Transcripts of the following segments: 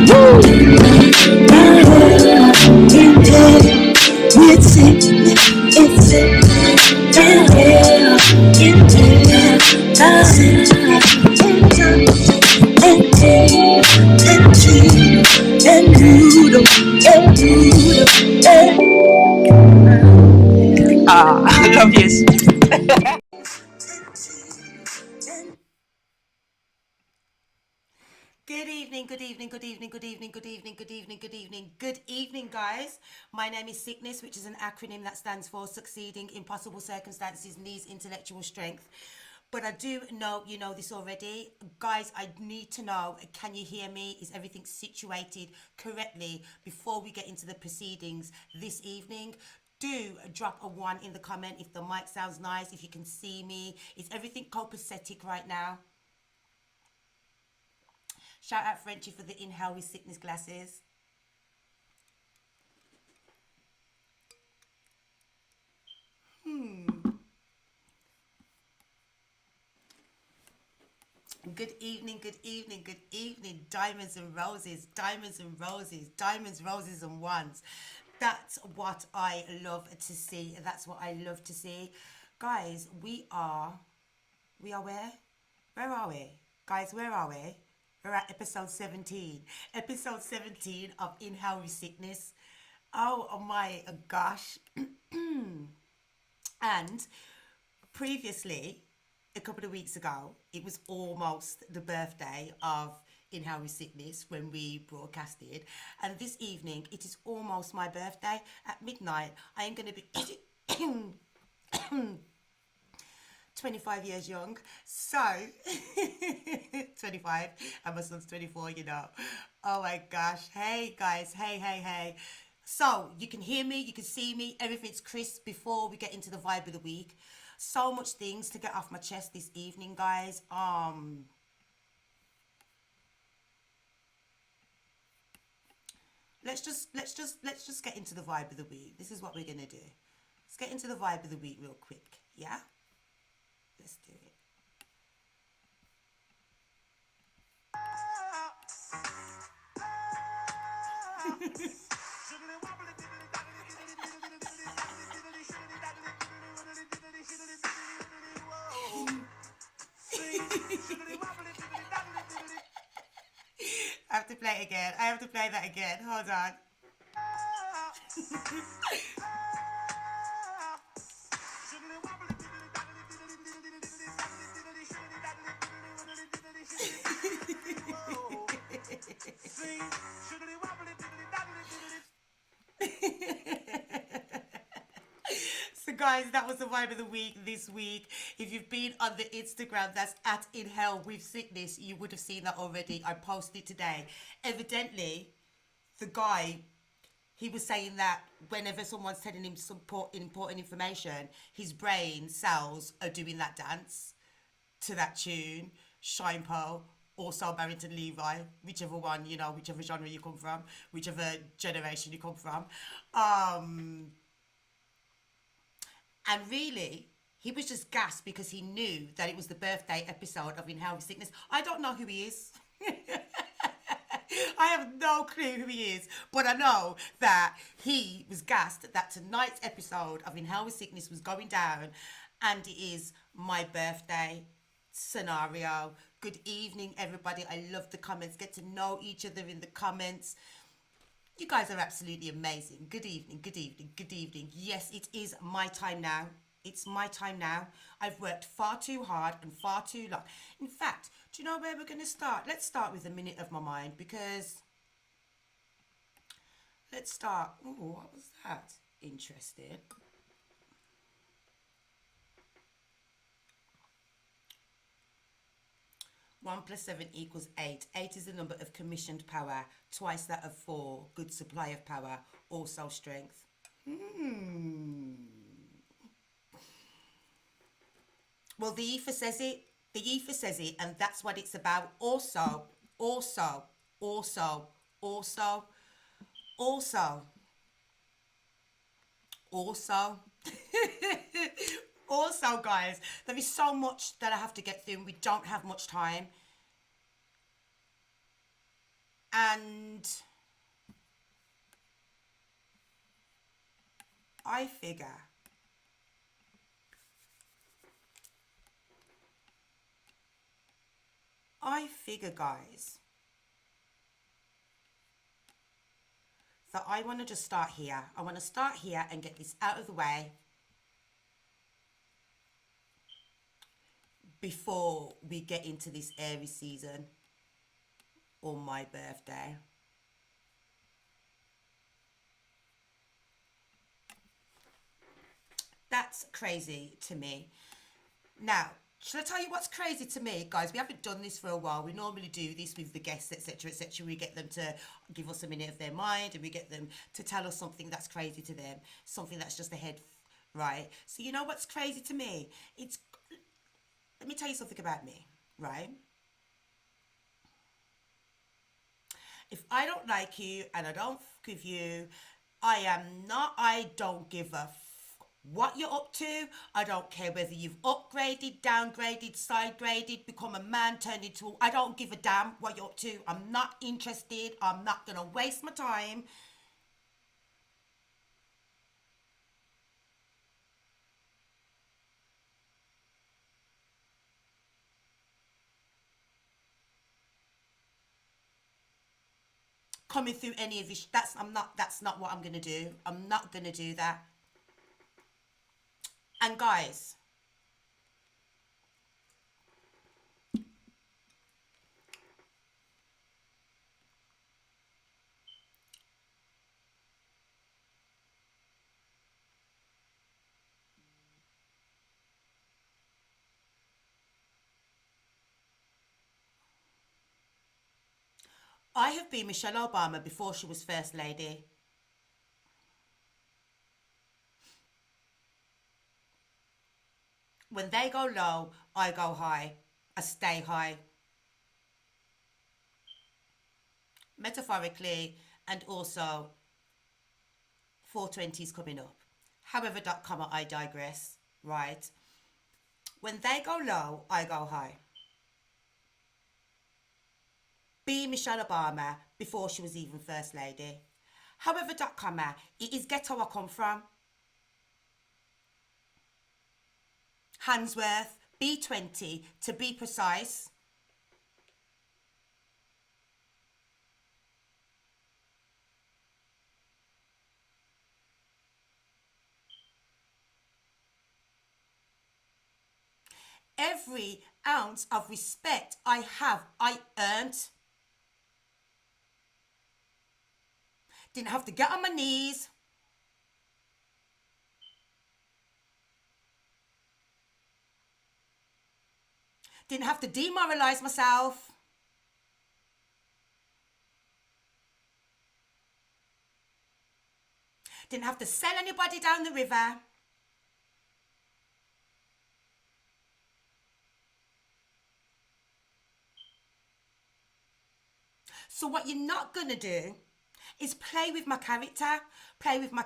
I love you. Good evening, good evening, good evening, good evening, good evening, good evening, good evening, good evening, guys. My name is Sic'Nis, which is an acronym that stands for Succeeding, Impossible Circumstances, Needs Intellectual Strength. But I do know you know this already. Guys, I need to know, can you hear me? Is everything situated correctly before we get into the proceedings this evening? Do drop a 1 in the comment if the mic sounds nice, if you can see me. Is everything copacetic right now? Shout out Frenchie for the Inhale with Sic'Nis glasses. Good evening, good evening, good evening. Diamonds and roses, diamonds and roses, diamonds, roses and ones. That's what I love to see. That's what I love to see. Guys, we are where? Where are we? Guys, where are we? We're at episode 17. Episode 17 of Inhale with Sic'Nis. Oh my gosh. And previously, a couple of weeks ago, it was almost the birthday of Inhale with Sic'Nis when we broadcasted. And this evening, it is almost my birthday. At midnight, I am going to be 25 years young. So, 25, and my son's 24, you know. Oh my gosh. Hey, guys. Hey, hey, hey. So, you can hear me, you can see me, everything's crisp before we get into the vibe of the week. So much things to get off my chest this evening, guys. Let's just get into the vibe of the week. This is what we're gonna do. Let's get into the vibe of the week real quick. Yeah? Let's do it. I have to play it again. I have to play that again. Hold on. So guys, that was the vibe of the week this week. If you've been on the Instagram, that's at Inhale with Sic'Nis, you would have seen that already. I posted today. Evidently, the guy, he was saying that whenever someone's telling him some important information, his brain cells are doing that dance to that tune, Shine Po, also Barrington Levi, whichever one, you know, whichever genre you come from, whichever generation you come from. And really, he was just gassed because he knew that it was the birthday episode of Inhale with Sic'Nis. I don't know who he is. I have no clue who he is, but I know that he was gassed that tonight's episode of Inhale with Sic'Nis was going down, and it is my birthday scenario. Good evening, everybody. I love the comments. Get to know each other in the comments. You guys are absolutely amazing. Good evening, good evening, good evening. Yes, it is my time now. It's my time now. I've worked far too hard and far too long. In fact, do you know where we're going to start? Let's start with a minute of my mind, because let's start. Oh, what was that? Interesting. One plus 7 equals 8. 8 is the number of commissioned power. Twice that of 4. Good supply of power. Also strength. Well, the ether says it. The ether says it, and that's what it's about. Also. Also, guys, there is so much that I have to get through, and we don't have much time. And And I figure guys, that I want to just start here. I want to start here and get this out of the way before we get into this Aries season on my birthday. That's crazy to me. Now, should I tell you what's crazy to me, guys? We haven't done this for a while. We normally do this with the guests, etc., etc. We get them to give us a minute of their mind, and we get them to tell us something that's crazy to them, something that's just ahead, right? So you know what's crazy to me? Let me tell you something about me, right? If I don't like you and I don't fuck with you, I don't give a what you're up to. I don't care whether you've upgraded, downgraded, side graded, become a man, turned into I don't give a damn what you're up to. I'm not interested. I'm not going to waste my time. Coming through any of this, that's not what I'm going to do. I'm not going to do that. And guys, I have been Michelle Obama before she was First Lady. When they go low, I go high. I stay high. Metaphorically, and also 420 is coming up. However, comma, I digress, right? When they go low, I go high. Be Michelle Obama before she was even First Lady. However, comma, it is ghetto I come from. Handsworth, B20 to be precise. Every ounce of respect I have, I earned. Didn't have to get on my knees. Didn't have to demoralize myself. Didn't have to sell anybody down the river. So what you're not going to do is play with my character, play with my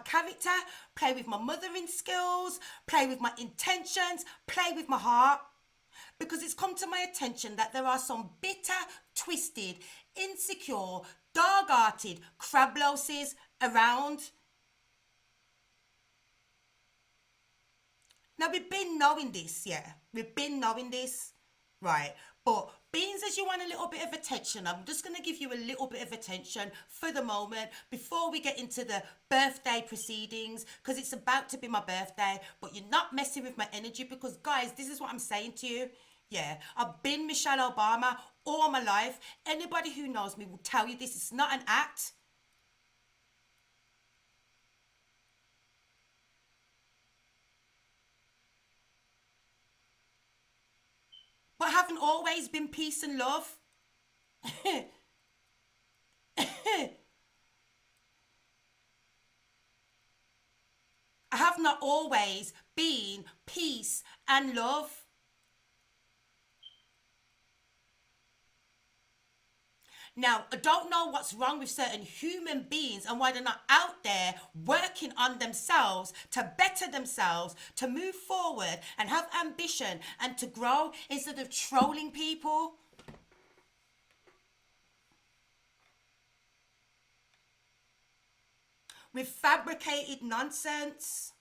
mothering skills, play with my intentions, play with my heart. Because it's come to my attention that there are some bitter, twisted, insecure, dog-hearted crabloses around. Now, we've been knowing this, yeah. We've been knowing this, right? But being as you want a little bit of attention, I'm just going to give you a little bit of attention for the moment before we get into the birthday proceedings, because it's about to be my birthday, but you're not messing with my energy because, guys, this is what I'm saying to you. Yeah, I've been Michelle Obama all my life. Anybody who knows me will tell you this is not an act. But I haven't always been peace and love. I have not always been peace and love. Now, I don't know what's wrong with certain human beings and why they're not out there working on themselves to better themselves, to move forward and have ambition and to grow instead of trolling people. with fabricated nonsense.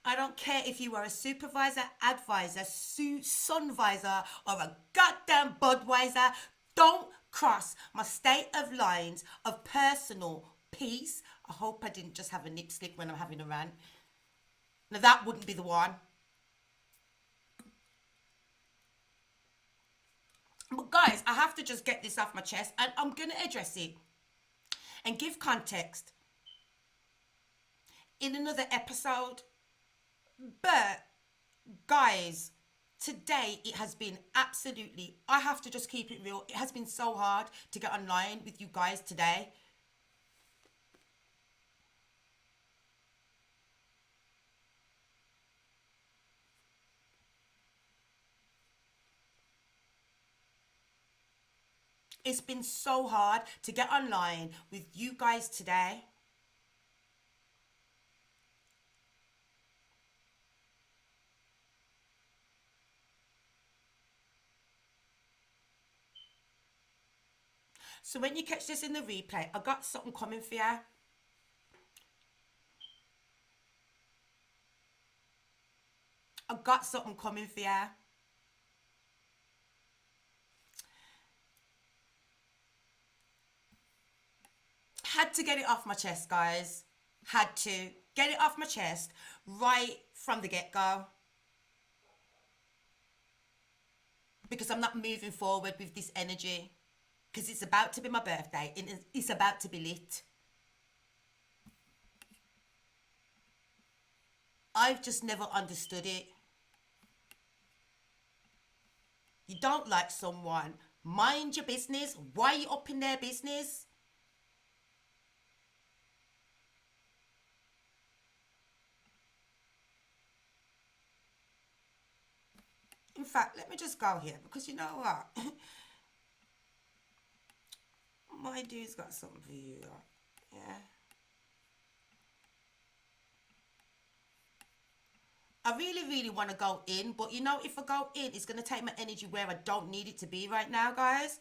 I don't care if you are a supervisor, advisor, sunvisor, or a goddamn Budweiser. Don't cross my state of lines of personal peace. I hope I didn't just have a nip slip when I'm having a rant. Now that wouldn't be the one. But guys, I have to just get this off my chest, and I'm going to address it and give context in another episode. But guys, today it has been absolutely, I have to just keep it real, it has been so hard to get online with you guys today. It's been so hard to get online with you guys today. So when you catch this in the replay, I got something coming for you. I got something coming for you. Had to get it off my chest, guys. Had to get it off my chest right from the get-go. Because I'm not moving forward with this energy. Because it's about to be my birthday and it's about to be lit. I've just never understood it. You don't like someone, mind your business. Why are you up in their business? In fact, let me just go here because you know what? My dude's got something for you. Yeah. I really, really want to go in, but you know, if I go in, it's going to take my energy where I don't need it to be right now, guys.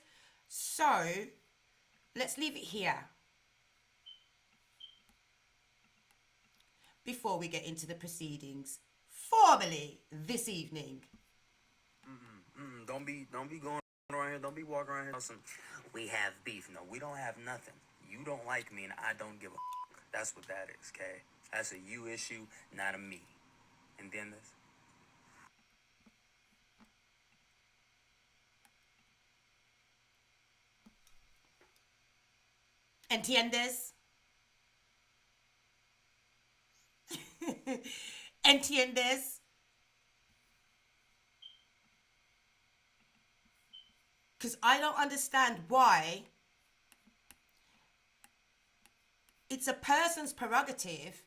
So, let's leave it here. Before we get into the proceedings, formally this evening. Don't be going around here. Don't be walking around here. We have beef. No, we don't have nothing. You don't like me, and I don't give a. That's what that is, okay? That's a you issue, not a me. ¿Entiendes? ¿Entiendes? ¿Entiendes? Because I don't understand why it's a person's prerogative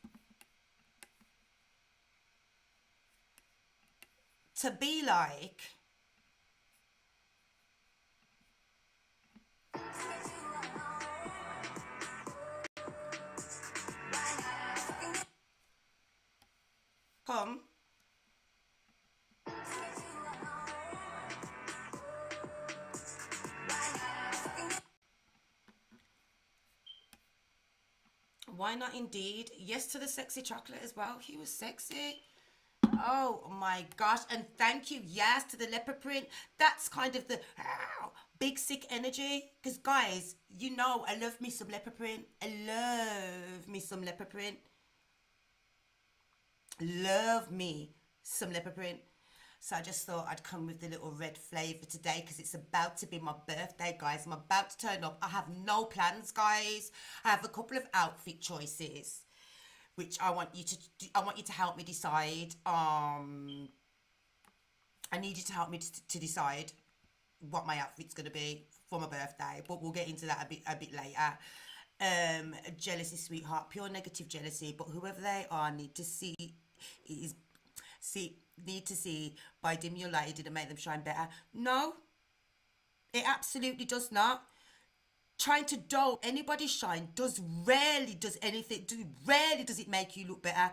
to be like, come. Why not indeed? Yes to the sexy chocolate as well. He was sexy. Oh my gosh. And thank you, yes, to the leopard print. That's kind of the big sick energy. Because guys, you know I love me some leopard print. I love me some leopard print. Love me some leopard print. So I just thought I'd come with the little red flavour today because it's about to be my birthday, guys. I'm about to turn up. I have no plans, guys. I have a couple of outfit choices, which I want you to help me decide. I need you to help me to decide what my outfit's going to be for my birthday, but we'll get into that a bit later. Jealousy, sweetheart, pure negative jealousy, but whoever they are need to see by dim your light, it didn't make them shine better. No, it absolutely does not. Trying to dull anybody's shine rarely does it make you look better.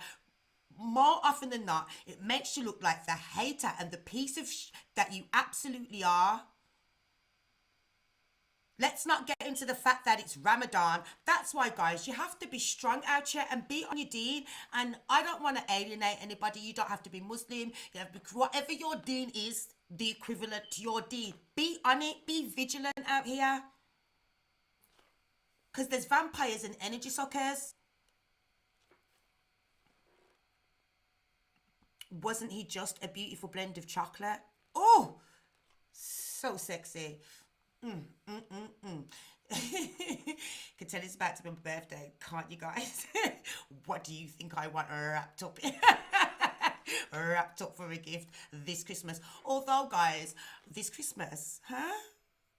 more often than not, it makes you look like the hater and the piece of that you absolutely are. Let's not get into the fact that it's Ramadan. That's why, guys, you have to be strong out here and be on your deen. And I don't want to alienate anybody. You don't have to be Muslim. You have to be, whatever your deen is, the equivalent to your deen. Be on it. Be vigilant out here. Because there's vampires and energy suckers. Wasn't he just a beautiful blend of chocolate? Oh, so sexy. Can tell it's about to be my birthday, can't you guys? What do you think I want wrapped up wrapped up for a gift this Christmas? Although, guys, this Christmas, huh?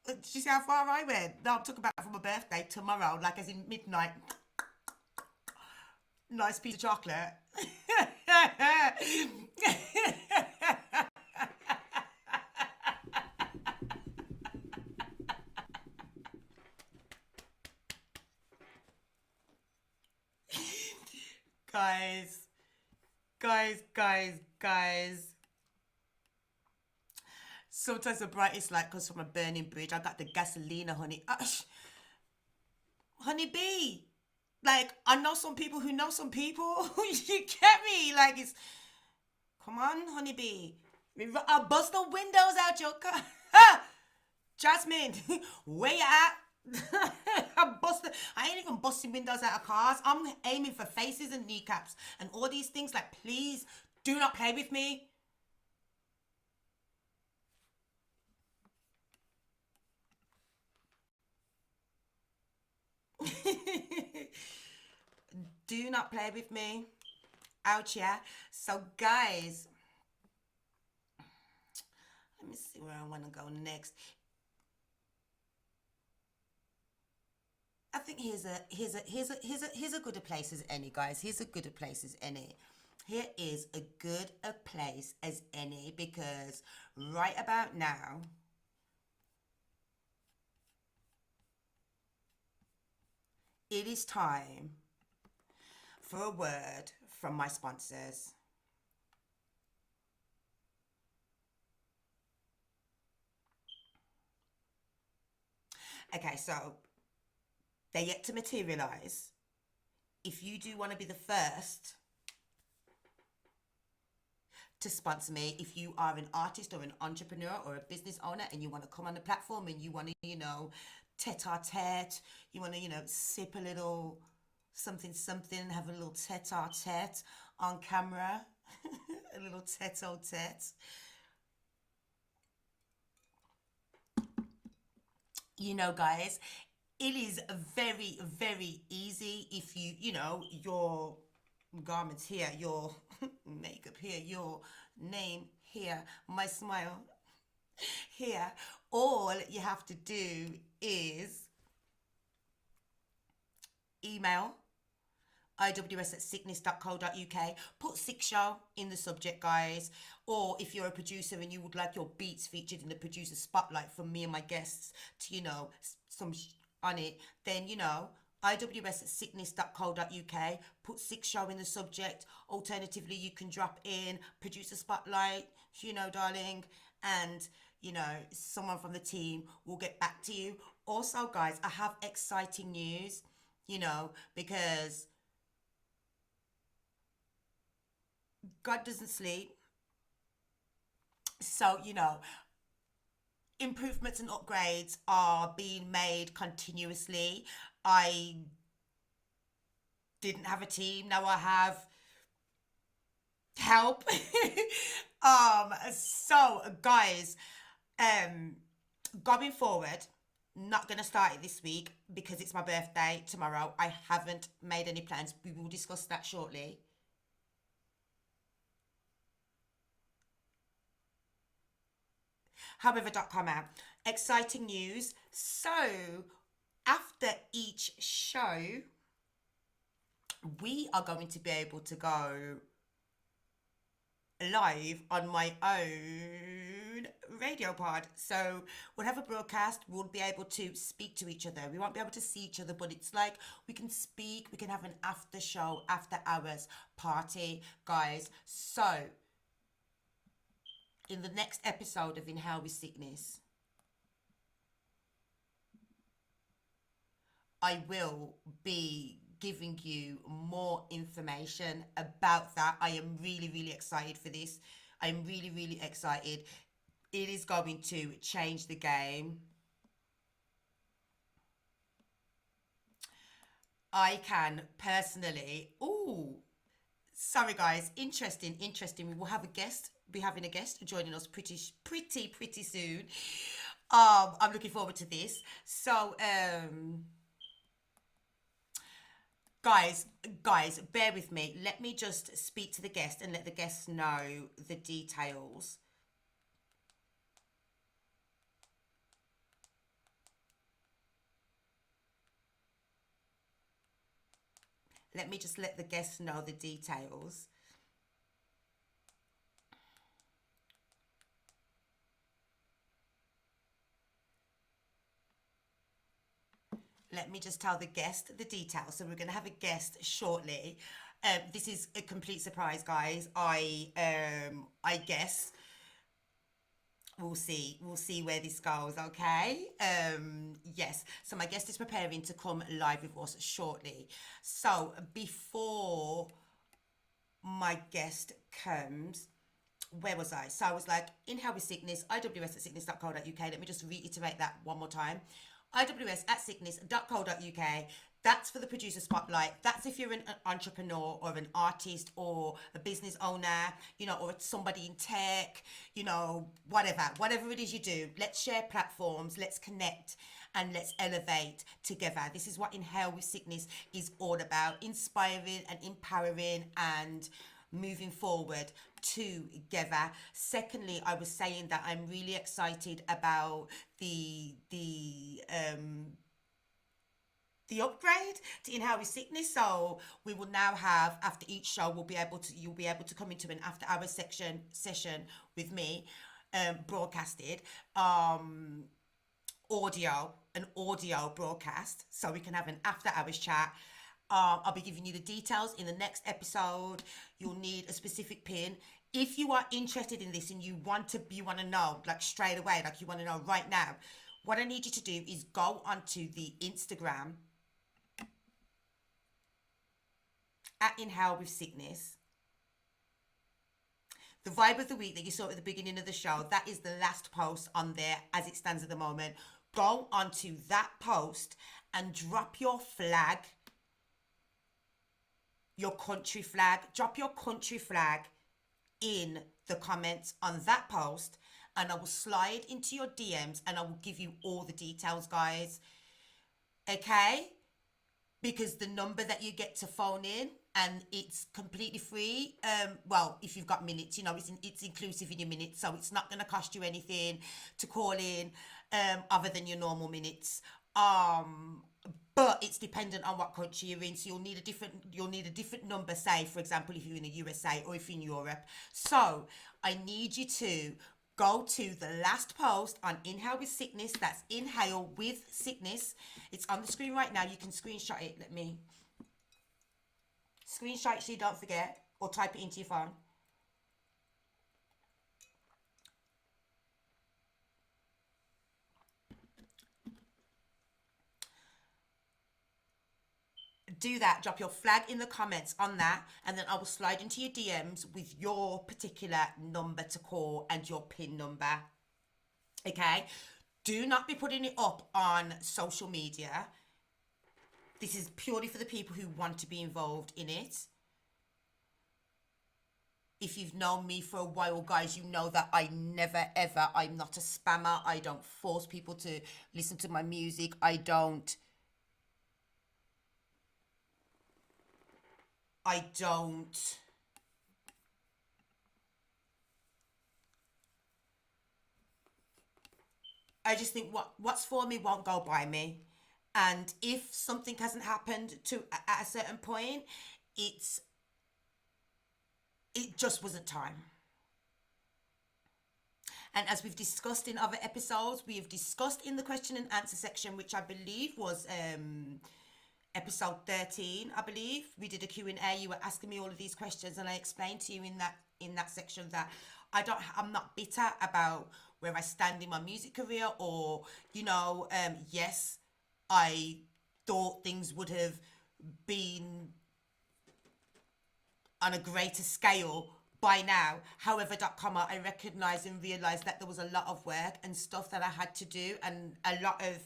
Did you see how far I went? No, I'm talking about for my birthday tomorrow, like as in midnight. Nice piece of chocolate. Guys. Sometimes the brightest light comes from a burning bridge. I got the gasolina, honey. Honey bee. Like, I know some people who know some people. You get me? Like, it's... Come on, honey bee. I'll bust the windows out your car. Jasmine, where you at? I ain't even busting windows out of cars. I'm aiming for faces and kneecaps and all these things. Like, please do not play with me. Do not play with me. Ouch, yeah. So, guys, let me see where I want to go next. I think here's a good a place as any, guys. Here's a good a place as any. Here is a good a place as any, because right about now, it is time for a word from my sponsors. Okay, so they're yet to materialize. If you do want to be the first to sponsor me, if you are an artist or an entrepreneur or a business owner and you want to come on the platform and you want to, tete-a-tete, you want to, sip a little something, have a little tete-a-tete on camera, a little tete-a-tete. Guys, it is very, very easy if your garments here, your makeup here, your name here, my smile here. All you have to do is email iws@sic'nis.co.uk. Put Sick Show in the subject, guys. Or if you're a producer and you would like your beats featured in the producer spotlight from me and my guests to, some on it, then, iws@sic'nis.co.uk. Put Sick Show in the subject. Alternatively, you can drop in producer spotlight, darling, and, someone from the team will get back to you. Also, guys, I have exciting news, because God doesn't sleep. So, improvements and upgrades are being made continuously. I didn't have a team. Now I have help. So, guys, going forward, not going to start it this week because it's my birthday tomorrow. I haven't made any plans. We will discuss that shortly. However.com out. Exciting news. So, after each show, we are going to be able to go live on my own own radio pod. So we'll have a broadcast. We'll be able to speak to each other. We won't be able to see each other, but it's like we can speak. We can have an after show, after hours party, guys. So in the next episode of Inhale with Sic'Nis, I will be giving you more information about that. I am really, really excited for this. I'm really, really excited. It is going to change the game. I can personally, sorry guys, interesting. We will have a guest, be having a guest joining us pretty soon. I'm looking forward to this. So, guys, bear with me. Let me just speak to the guest and let the guest know the details. Let me just let the guest know the details. Let me just tell the guest the details. So we're going to have a guest shortly. This is a complete surprise, guys. I guess we'll see where this goes. Okay. Yes. So my guest is preparing to come live with us shortly. So before my guest comes, where was I? So I was like, Inhale with Sic'Nis, iws@sic'nis.co.uk. Let me just reiterate that one more time. iws@sic'nis.co.uk. That's for the producer spotlight. That's if you're an entrepreneur or an artist or a business owner, or somebody in tech, whatever it is you do. Let's share platforms, let's connect, and let's elevate together. This is what Inhale with Sic'Nis is all about: inspiring and empowering and moving forward together. Secondly, I was saying that I'm really excited about the upgrade to Inhale with Sic'Nis. So we will now have, after each show, you'll be able to come into an after hours session with me, broadcasted, an audio broadcast, so we can have an after hours chat. I'll be giving you the details in the next episode. You'll need a specific pin. If you are interested in this and you want to know, like straight away, like you want to know right now, what I need you to do is go onto the Instagram at Inhale with Sic'Nis. The vibe of the week that you saw at the beginning of the show, that is the last post on there as it stands at the moment. Go onto that post and drop your flag, your country flag. Drop your country flag in the comments on that post, and I will slide into your DMs and I will give you all the details, guys. Okay? Because the number that you get to phone in, and it's completely free. Well, if you've got minutes, it's inclusive in your minutes, so it's not going to cost you anything to call in, other than your normal minutes. But it's dependent on what country you're in, so you'll need a different number, say for example if you're in the USA or if you're in Europe. So I need you to go to the last post on Inhale with Sic'Nis. That's Inhale with Sic'Nis. It's on the screen right now. You can screenshot it. Let me screenshot it so you don't forget, or type it into your phone. Do that, drop your flag in the comments on that, and then I will slide into your DMs with your particular number to call and your PIN number. Okay? Do not be putting it up on social media. This is purely for the people who want to be involved in it. If you've known me for a while, guys, you know that I'm not a spammer. I don't force people to listen to my music. I just think what's for me won't go by me. And if something hasn't happened at a certain point, it just wasn't time. And as we've discussed in other episodes, we have discussed in the question and answer section, which I believe was episode 13, I believe. We did a Q&A. You were asking me all of these questions, and I explained to you in that section that I'm not bitter about where I stand in my music career, or, you know, yes, I thought things would have been on a greater scale by now. However, I recognise and realise that there was a lot of work and stuff that I had to do, and a lot of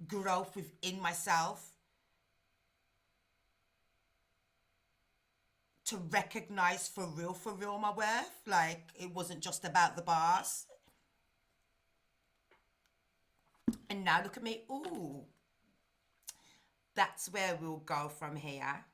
growth within myself to recognise for real my worth. Like, it wasn't just about the bars. And now look at me. Ooh, that's where we'll go from here.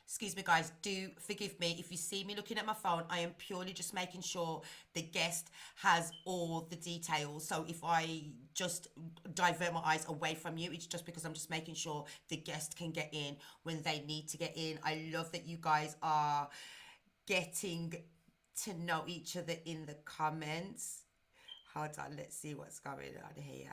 Excuse me, guys, do forgive me if you see me looking at my phone. I am purely just making sure the guest has all the details. So if I just divert my eyes away from you, it's just because I'm just making sure the guest can get in when they need to get in. I love that you guys are getting to know each other in the comments. Hold on, let's see what's going on here.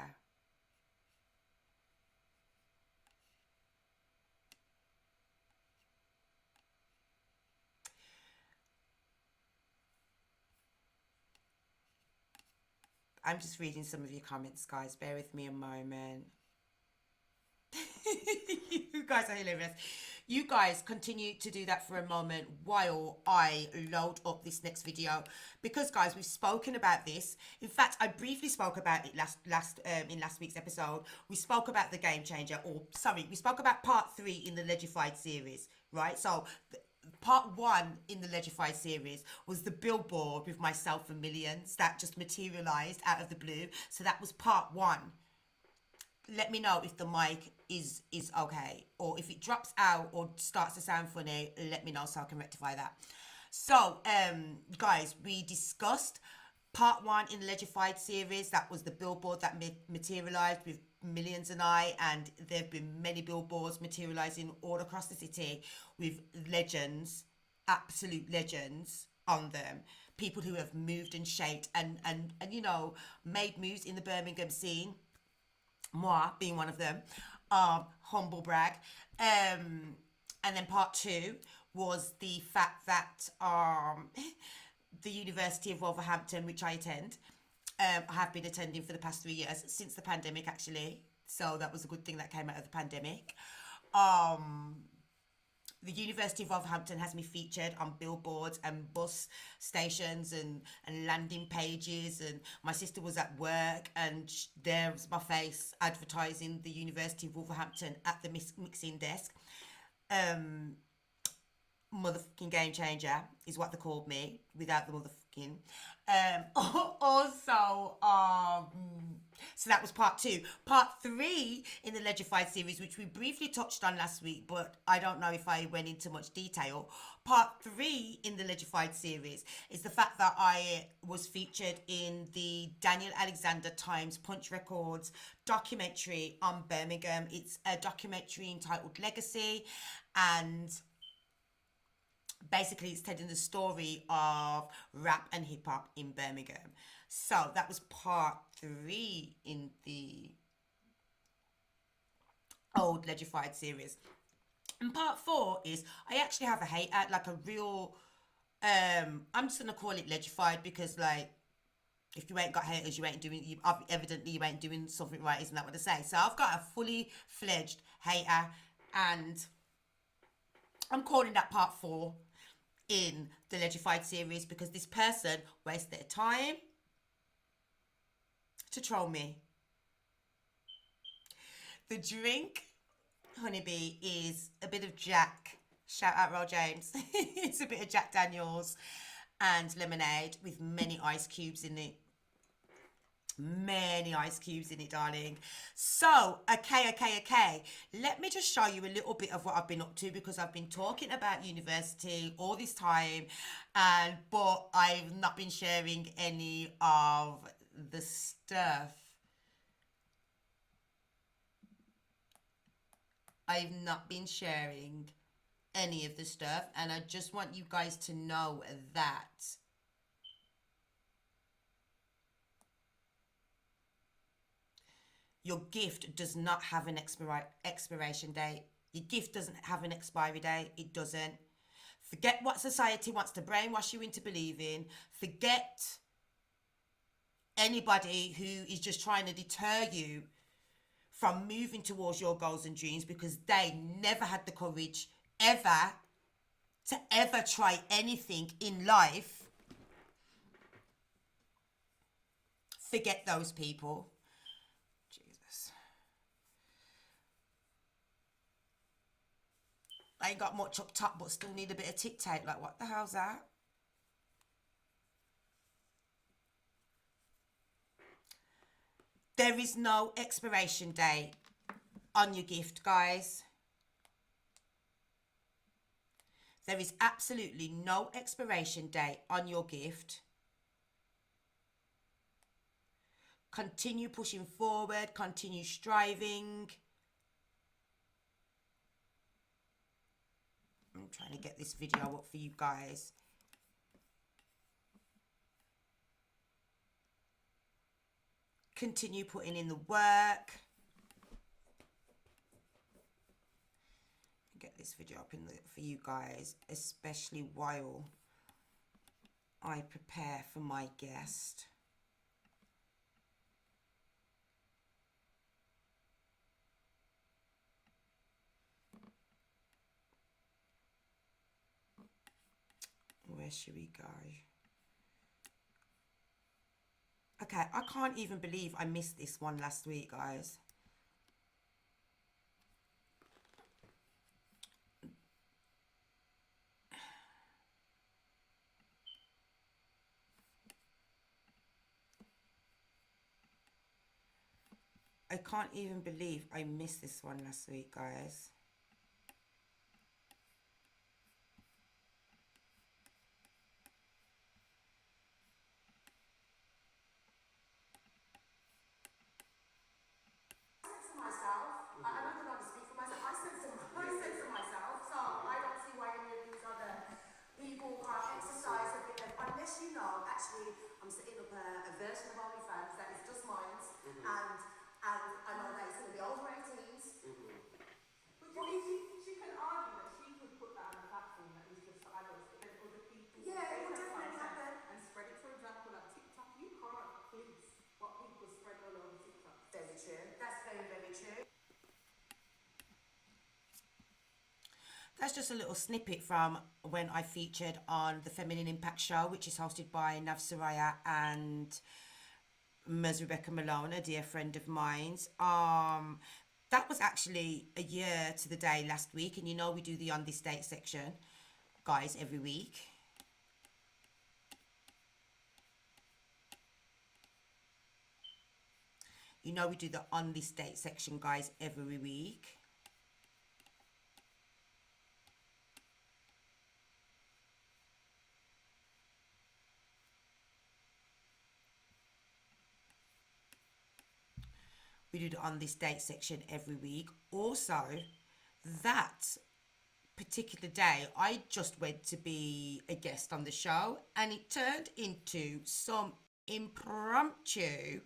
I'm just reading some of your comments, guys. Bear with me a moment. You guys are hilarious. You guys continue to do that for a moment while I load up this next video, because, guys, we've spoken about this. In fact, I briefly spoke about it in last week's episode. We spoke about the game changer, we spoke about part 3 in the Legified series, right? So part 1 in the Legified series was the billboard with myself and millions that just materialized out of the blue. So that was part 1. Let me know if the mic is okay, or if it drops out or starts to sound funny, let me know so I can rectify that. So guys, we discussed part 1 in the Legified series. That was the billboard that materialized with Millions and I, and there have been many billboards materializing all across the city with legends, absolute legends on them, people who have moved and shaped and you know, made moves in the Birmingham scene, moi being one of them. Humble brag. And then part 2 was the fact that the University of Wolverhampton, which I attend, I have been attending for the past 3 years, since the pandemic, actually. So that was a good thing that came out of the pandemic. The University of Wolverhampton has me featured on billboards and bus stations and landing pages. And my sister was at work, and there was my face advertising the University of Wolverhampton at the mixing desk. Motherfucking game changer is what they called me, without the motherfucking. Also, so that was part 2. Part 3 in the Legified series, which we briefly touched on last week, but I don't know if I went into much detail. Part 3 in the Legified series is the fact that I was featured in the Daniel Alexander Times Punch Records documentary on Birmingham. It's a documentary entitled Legacy, and basically it's telling the story of rap and hip-hop in Birmingham. So that was part 3 in the old Legified series. And part 4 is, I actually have a hate ad, like a real, I'm just going to call it Legified, because, like, if you ain't got haters, evidently you ain't doing something right, isn't that what they say? So I've got a fully fledged hater, and I'm calling that part 4 in the Legified series, because this person wastes their time to troll me. The drink, Honeybee, is a bit of Jack. Shout out Roll James. It's a bit of Jack Daniels and lemonade with many ice cubes in it. Many ice cubes in it, darling. So, okay. Let me just show you a little bit of what I've been up to, because I've been talking about university all this time, but I've not been sharing any of the stuff. I've not been sharing any of the stuff, and I just want you guys to know that your gift does not have an expiration date. Your gift doesn't have an expiry date. It doesn't. Forget what society wants to brainwash you into believing. Forget anybody who is just trying to deter you from moving towards your goals and dreams, because they never had the courage ever to ever try anything in life. Forget those people. Jesus. I ain't got much up top, but still need a bit of tic tac. Like, what the hell's that? There is no expiration date on your gift, guys. There is absolutely no expiration date on your gift. Continue pushing forward, continue striving. I'm trying to get this video up for you guys. Continue putting in the work. Get this video up for you guys, especially while I prepare for my guest. Where should we go? Okay, I can't even believe I missed this one last week, guys. I can't even believe I missed this one last week, guys. That's just a little snippet from when I featured on the Feminine Impact Show, which is hosted by Nav Soraya and Ms. Rebecca Malone, a dear friend of mine's. That was actually a year to the day last week, and you know we do the On This Date section, guys, every week. You know we do the On This Date section, guys, every week. We do the On This Date section every week. Also, that particular day, I just went to be a guest on the show, and it turned into some impromptu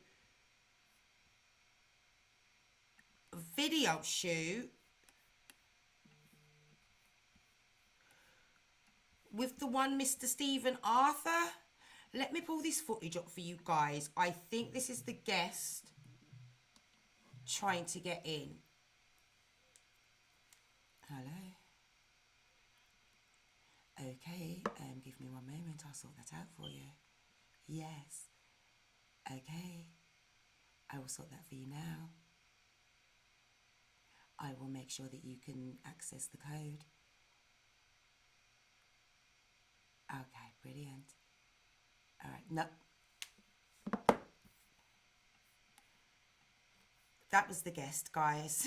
video shoot with the one Mr. Stephen Arthur. Let me pull this footage up for you guys. I think this is the guest trying to get in. Hello. Okay, give me 1 moment, I'll sort that out for you. Yes. Okay, I will sort that for you now. I will make sure that you can access the code. Okay, brilliant. All right, no. That was the guest, guys.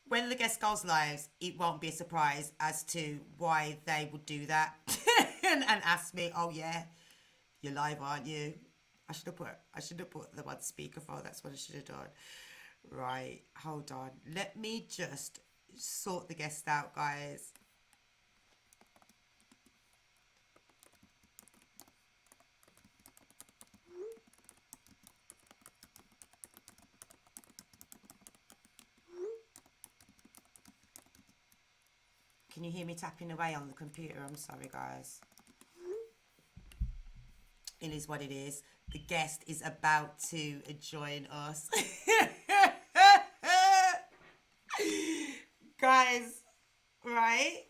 When the guest goes live, it won't be a surprise as to why they would do that and ask me, "Oh yeah, you're live, aren't you?" I should have put them on speakerphone. That's what I should have done. Right, hold on. Let me just sort the guest out, guys. Can you hear me tapping away on the computer? I'm sorry, guys. It is what it is. The guest is about to join us. Guys, right?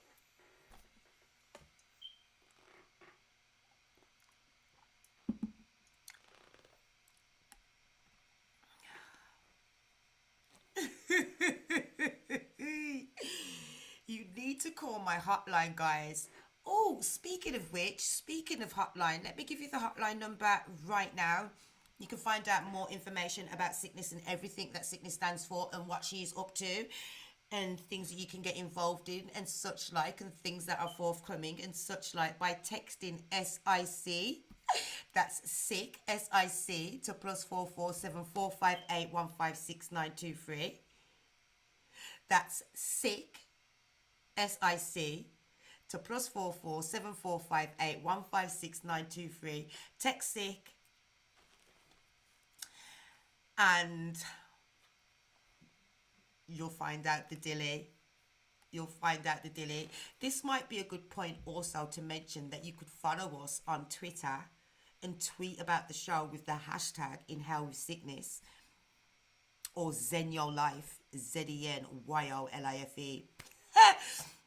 You need to call my hotline, guys. Oh, speaking of which, speaking of hotline, let me give you the hotline number right now. You can find out more information about Sic'Nis and everything that Sic'Nis stands for and what she's up to and things that you can get involved in and such like, and things that are forthcoming and such like by texting SIC. That's SIC, SIC to +447458156923. That's SIC, SIC to +447458156923. Text SIC and you'll find out the dilly. You'll find out the dilly. This might be a good point also to mention that you could follow us on Twitter and tweet about the show with the hashtag In Hell with Sic'Nis or ZenYoLife, ZenYoLife.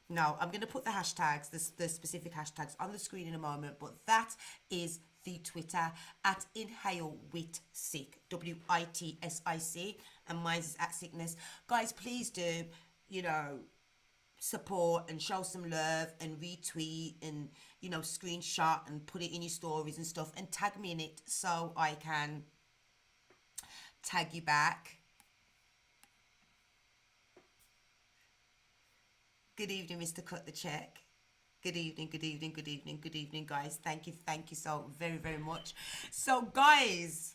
No, I'm going to put the hashtags, the specific hashtags on the screen in a moment, but that is the Twitter at Inhale with Sick, WITSIC, and mine is at Sic'Nis. Guys, please do, you know, support and show some love and retweet and, you know, screenshot and put it in your stories and stuff and tag me in it so I can tag you back. Good evening, Mr. Cut the Check. Good evening, good evening, good evening, good evening, guys. Thank you so very, very much. So, guys,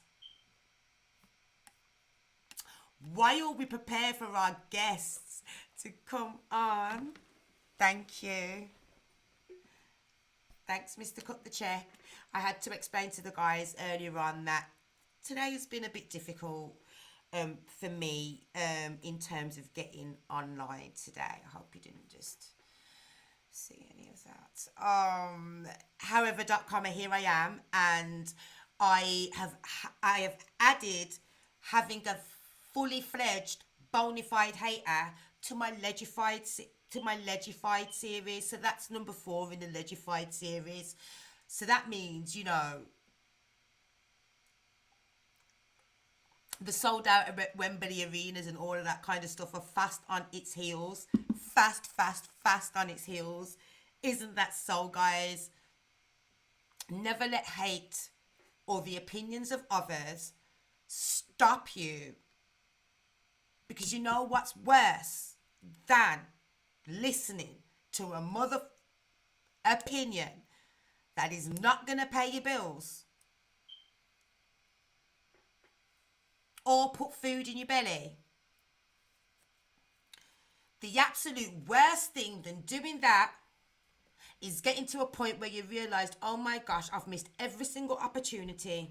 while we prepare for our guests to come on, thank you. Thanks, Mr. Cut the Check. I had to explain to the guys earlier on that today has been a bit difficult for me in terms of getting online today. I hope you didn't just see any of that. However.com, here I am, and I have added having a fully fledged bona fide hater to my Legified series. So that's number 4 in the Legified series. So that means, you know, the sold out at Wembley arenas and all of that kind of stuff are fast on its heels. Fast on its heels. Isn't that so, guys? Never let hate or the opinions of others stop you. Because you know what's worse than listening to a mother opinion that is not going to pay your bills or put food in your belly? The absolute worst thing than doing that is getting to a point where you realised, oh my gosh, I've missed every single opportunity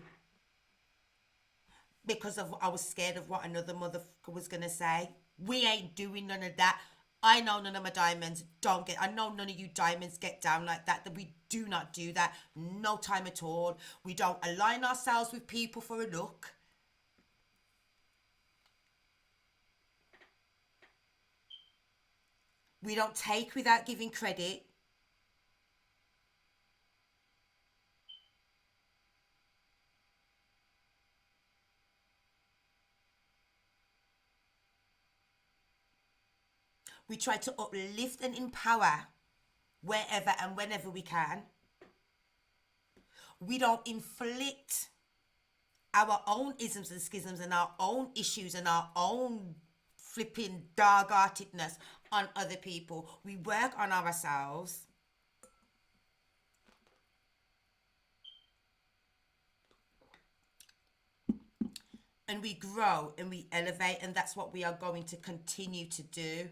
because of I was scared of what another motherfucker was going to say. We ain't doing none of that. I know none of my diamonds I know none of you diamonds get down like that we do not do that. No time at all. We don't align ourselves with people for a look. We don't take without giving credit. We try to uplift and empower wherever and whenever we can. We don't inflict our own isms and schisms and our own issues and our own flipping dog-heartedness on other people. We work on ourselves. And we grow and we elevate, and that's what we are going to continue to do.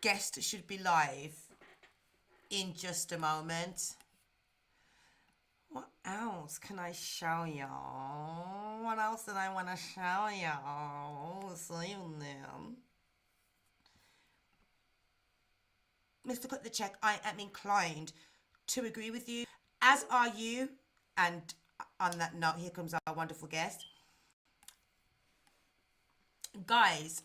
guest should be live in just a moment. What else can I show y'all? What else did I want to show y'all? See you then. Mr. Cut the Check, I am inclined to agree with you, as are you. And on that note, here comes our wonderful guest. Guys,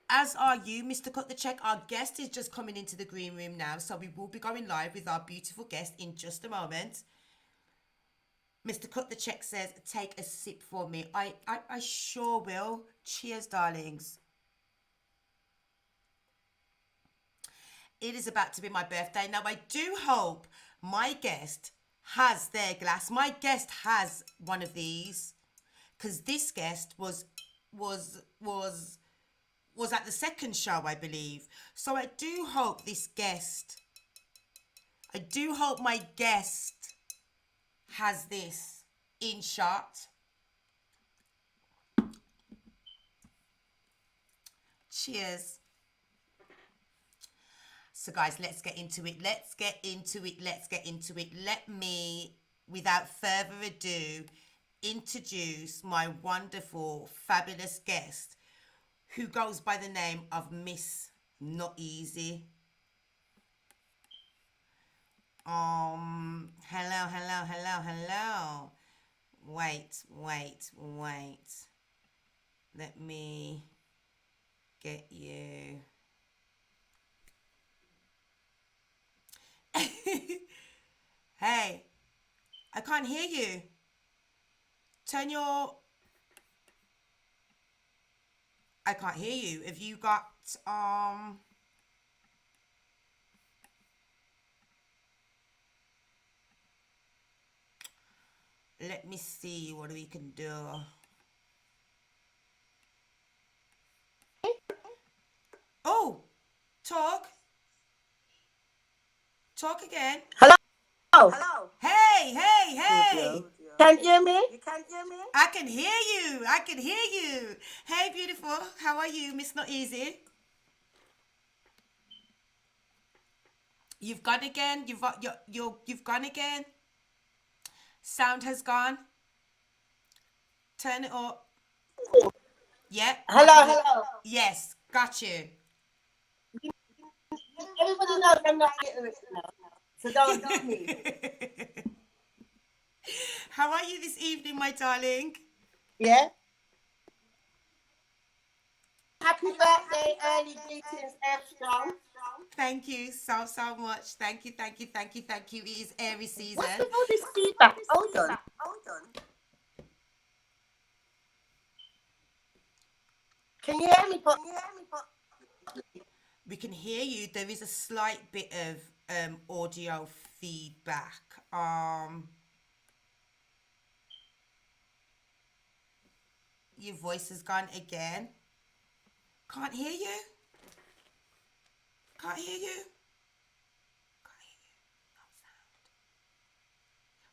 as are you, Mr. Cut the Check. Our guest is just coming into the green room now, so we will be going live with our beautiful guest in just a moment. Mr. Cut the Check says, take a sip for me. I sure will. Cheers, darlings. It is about to be my birthday. Now, I do hope my guest has their glass. My guest has one of these, because this guest was at the second show, I believe. So I do hope my guest has this in shot. Cheers. So guys, let's get into it. Let me, without further ado, introduce my wonderful, fabulous guest, who goes by the name of Miss Not Easy. Hello. Wait. Let me get you. Hey, I can't hear you. I can't hear you. Have you got, let me see what we can do. Oh, talk again. Hello. Hey. Can you hear me? I can hear you. Hey, beautiful. How are you, Miss Not Easy? You've gone again. You've gone again. Sound has gone. Turn it up. Yeah. Hello. Yes, got you. Everybody knows I'm not illiterate now, so don't me. How are you this evening, my darling? Yeah. Happy birthday, early greetings, F strong. Thank you so much. Thank you. It is Aries season. What's with all this feedback? Hold on. Can you hear me? We can hear you. There is a slight bit of audio feedback. Your voice has gone again. Can't hear you. No sound.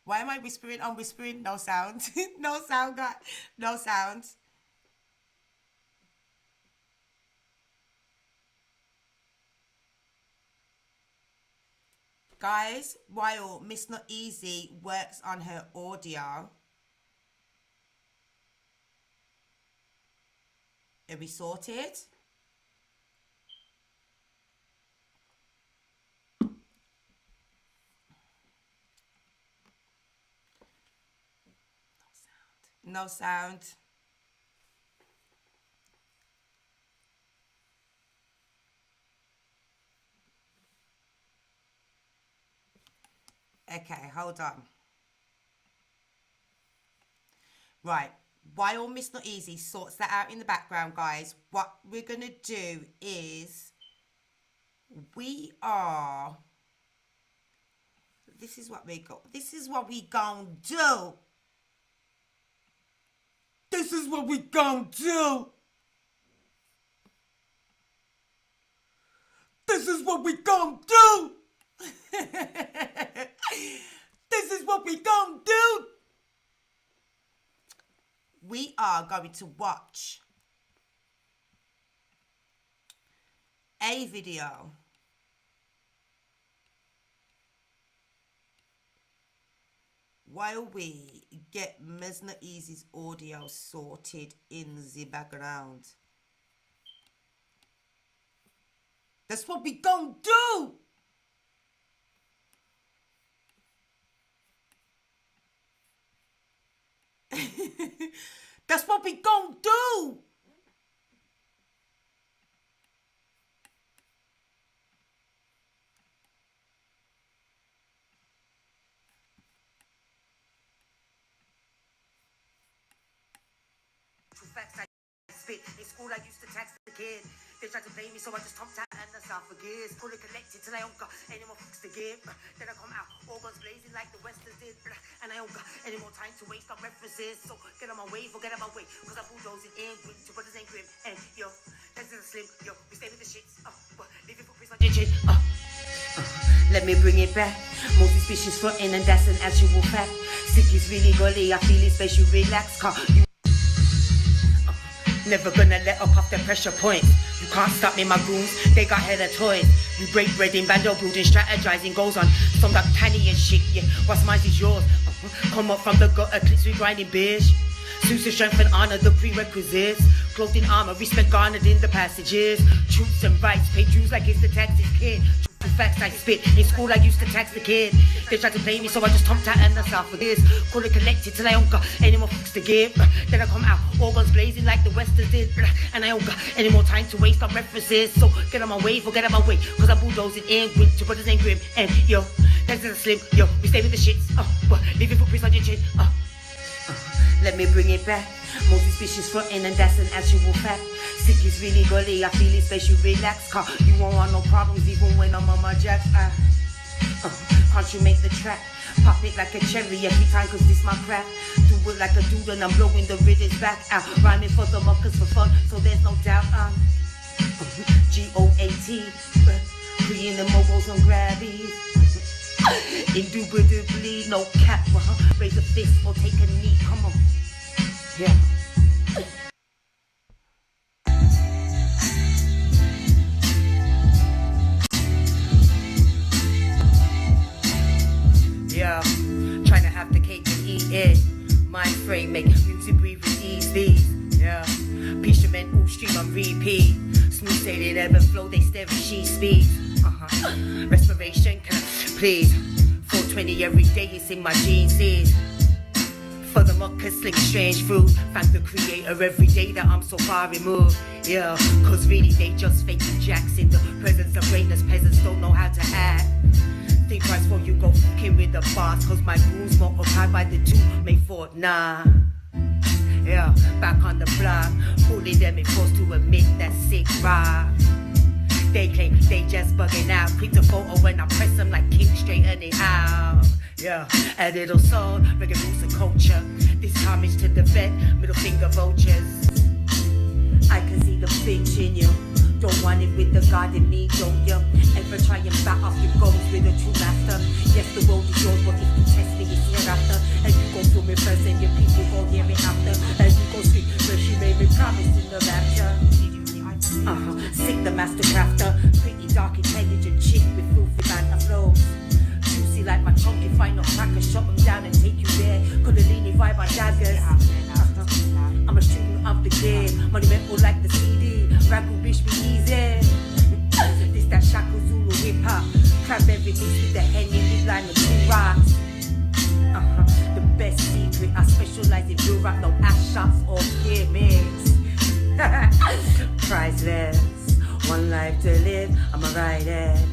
Why am I whispering? I'm whispering. No sound. No sound. No sound. Guys, while Miss Not Easy works on her audio, are we sorted? No sound. Okay, hold on. Right, while Miss Not Easy sorts that out in the background, guys, what we're going to do is this is what we gonna do. This is what we gonna do. This is what we gonna do. This is what we gonna do. we are going to watch a video while we get Mesner Easy's audio sorted in the background. That's what we gonna do! That's what we gonna do! Facts I spit. In school I used to tax the kid. They tried to blame me, so I just topped out and the south forgives. Fully collected till I don't got any more fucks to give. Then I come out, all guns blazing like the Westers did. And I don't got any more time to waste on references. So get on my way, forget about way. Cause I bulldoze it in with two brothers ain't grim. And yo, that's a slim. Yo, we stay with the shits. But leave it for Chris on your chin. Let me bring it back. Most suspicious frontin', and that's an actual fact. Sick is really gully, I feel it special, relax. Cause you never gonna let up off the pressure point. You can't stop me, my goons, they got hella toys. We break bread in bando building, strategizing goes on. Some that tiny and shit, yeah, what's mine is yours. Come up from the gutter, clips we grinding bitch. Suits of strength and honor, the prerequisites. Clothed in armor, respect garnered in the passages. Truths and rights, pay dues like it's the taxes kid. The facts I spit, in school I used to tax the kid. They tried to blame me, so I just topped out and the south for this. Call it collected till I don't got any more fucks to give. Then I come out, all guns blazing like the Westers did. And I don't got any more time to waste on references. So get on my way, forget about way. Cause I'm bulldozing in with two brothers ain't grim. And yo, that's a slim, yo, we stay with the shits. But leave it footprints on your chin. Let me bring it back. Most suspicious frontin', and that's an actual fact. Sick is really gully, I feel it special, relax. Cause you won't want no problems even when I'm on my jacks. Can't you make the track? Pop it like a cherry every time cause this my crack. Do it like a dude and I'm blowing the rhythms back out. Rhyming for the muckers for fun, so there's no doubt. G-O-A-T, creating the mobiles and grabbies. Indubitably, no cap, raise a fist or take a knee, come on. Yeah. Yeah, trying to have the cake and eat it. Mind frame, make music breathe with ease. Yeah, piece of mental stream on repeat. Smooth say they never flow, they stare at she speeds. Respiration, can I please? 420 every day, it's in my genes. For the muckers, sling strange fruit. Thank the creator every day that I'm so far removed. Yeah, cause really they just faking jacks in the presence of greatness. Peasants don't know how to act. Think twice before you go fucking with the boss. Cause my goons multiplied by the 2 make 4, nah. Yeah, back on the block. Bully them and forced to admit that sick rock. They claim they just bugging out. Quick to photo when I press them like King, straighten it out. Yeah, a little soul, reggae roots and culture. This homage to the vet, middle finger vultures. I can see the bitch in you. Don't want it with the God in me, don't you? Ever try and back off your goals with a true master? Yes, the world is yours, but if you test me, it's hereafter. And you go through me first and your people gon' hear me after. And you go speak, but she made me promise in the rapture. Sick the master crafter. Pretty dark, intelligent chick with filthy banter flows. Juicy like my chunky final cracker. Shot them down and take you there. Kundalini vibe on daggers. I'm a student of the game. Monumental like the CD. Ragu bitch be easy. This that Shaku Zulu hip hop. Cranberry mix with the Henny big line of 2 rocks. The best secret. I specialize in real rap, no ass shots or gimmicks. Priceless. One life to live. I'ma ride it.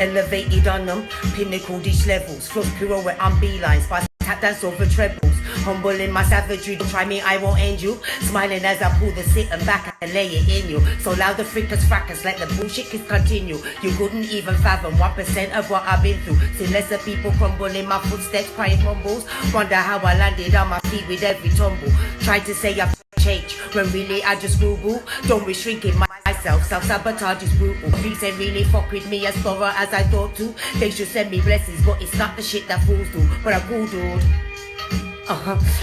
Elevated on them, pinnacle these levels. Flows pure where I'm beelines, fast tap dance over trebles. Humble in my savagery, don't try me, I won't end you. Smiling as I pull the sit and back and lay it in you. So loud the frickers fracas, let the bullshit kids continue. You couldn't even fathom 1% of what I've been through. See lesser people crumble in my footsteps, quiet mumbles. Wonder how I landed on my feet with every tumble. Try to say I've changed, when really I just rule. Don't be shrinking my eyes myself. Self-sabotage is brutal. Please ain't really fuck with me as thorough as I thought to. They should send me blessings, but it's not the shit that fools do. But I'm cool, dude.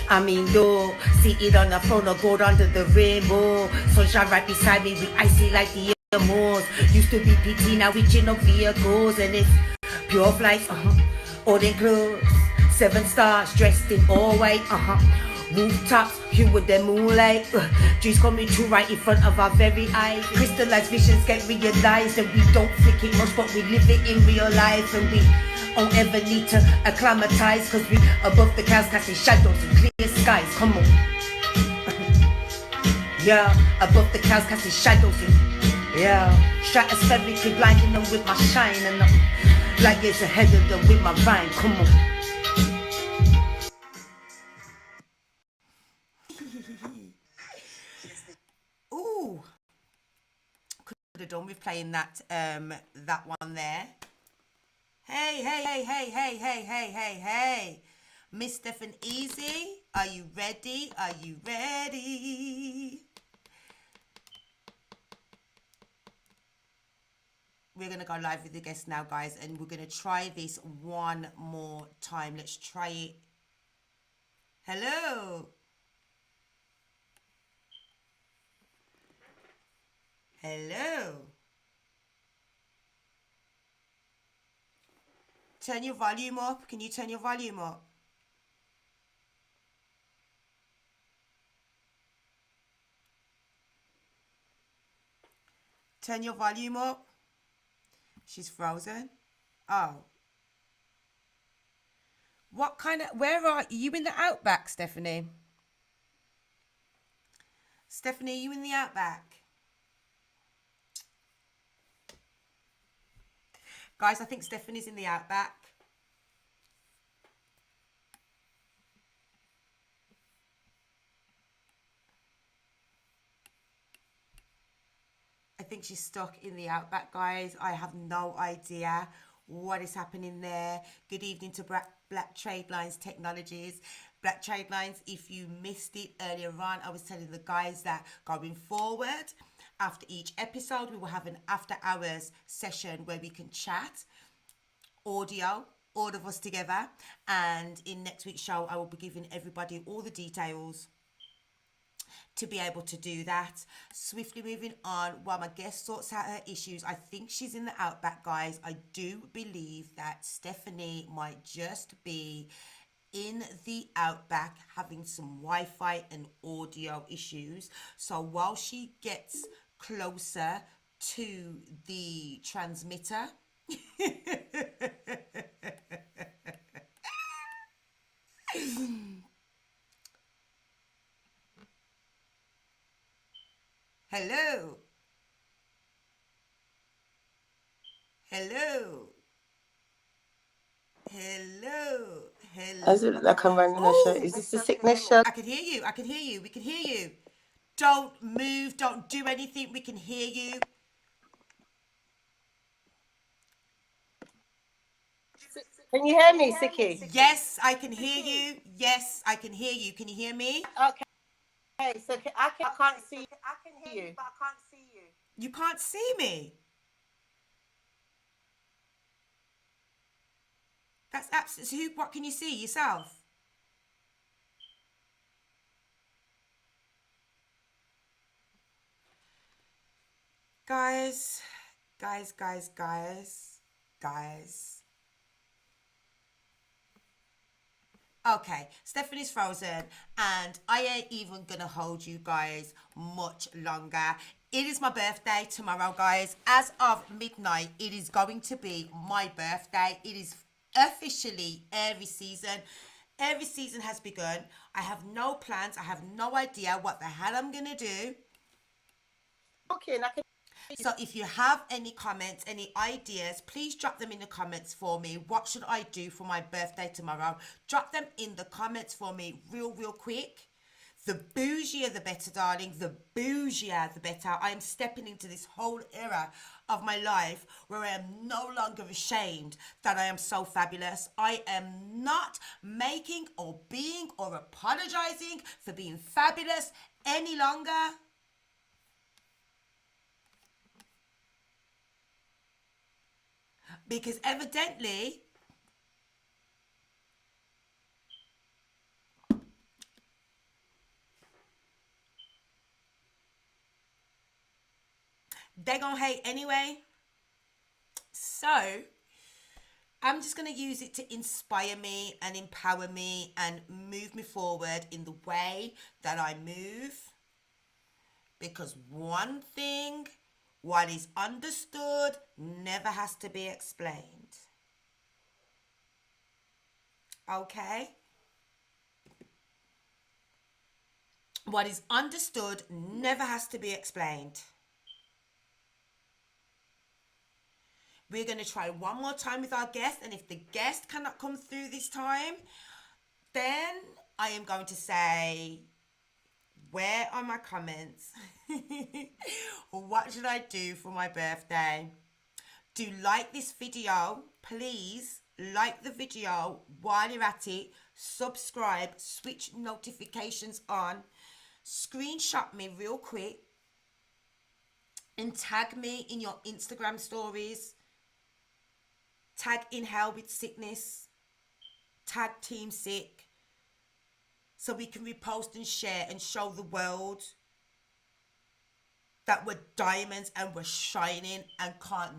I mean, though, seated on the throne of gold under the rainbow. Sunshine right beside me, we icy like the moors. Used to be PT, now we chin up vehicles. And it's pure flights, all in clothes. 7 stars, dressed in all white, rooftops, hue with the moonlight. Dreams coming true right in front of our very eyes. Crystallized visions get realized, and we don't think it much, but we live it in real life. And we don't ever need to acclimatize, cause we above the clouds casting shadows in clear skies. Come on. Yeah, above the clouds casting shadows in, yeah, stratospherically blinding them with my shine. And I'm like it's ahead of them with my rhyme. Come on. Ooh, could have done with playing that one there. Hey, Miss Stephen Easy, are you ready? Are you ready? We're gonna go live with the guest now, guys, and we're gonna try this one more time. Let's try it. Hello. Hello. Turn your volume up. Can you turn your volume up? Turn your volume up. She's frozen. Oh. What kind of, where are you in the outback, Stephanie? Stephanie, are you in the outback? Guys, I think Stephanie's in the outback. I think she's stuck in the outback, guys. I have no idea what is happening there. Good evening to Black Trade Lines Technologies. Black Trade Lines, if you missed it earlier on, I was telling the guys that going forward, after each episode, we will have an after hours session where we can chat, audio, all of us together. And in next week's show, I will be giving everybody all the details to be able to do that. Swiftly moving on, while my guest sorts out her issues, I think she's in the outback, guys. I do believe that Stephanie might just be in the outback having some Wi-Fi and audio issues. So while she gets closer to the transmitter, hello, hello, hello, hello. Does it look like I'm running a show? Is this the Sic'Nis show? I can hear you. I can hear you. We can hear you. Don't move. Don't do anything. We can hear you. Can you hear me, Sicky? Yes, I can hear you. Yes, I can hear you. Can you hear me? Okay. Hey, so I can't see. I can hear you, but I can't see you. You can't see me. That's absolutely. So what can you see yourself? Guys. Okay, Stephanie's frozen, and I ain't even gonna hold you guys much longer. It is my birthday tomorrow, guys. As of midnight, it is going to be my birthday. It is officially Aries season. Aries season has begun. I have no plans. I have no idea what the hell I'm gonna do. Okay, I can. So if you have any comments, any ideas, please drop them in the comments for me. What should I do for my birthday tomorrow? Drop them in the comments for me real quick. The bougier the better, darling. The bougier the better. I am stepping into this whole era of my life where I am no longer ashamed that I am so fabulous. I am not making or being or apologizing for being fabulous any longer. Because evidently they're gonna hate anyway. So I'm just gonna use it to inspire me and empower me and move me forward in the way that I move. Because one thing, what is understood never has to be explained. Okay? What is understood never has to be explained. We're going to try one more time with our guest, and if the guest cannot come through this time, then I am going to say, where are my comments? What should I do for my birthday? Do like this video. Please like the video while you're at it. Subscribe, switch notifications on. Screenshot me real quick and tag me in your Instagram stories. Tag In Hell with Sic'Nis. Tag Team Sick. So we can repost and share and show the world that we're diamonds and we're shining and can't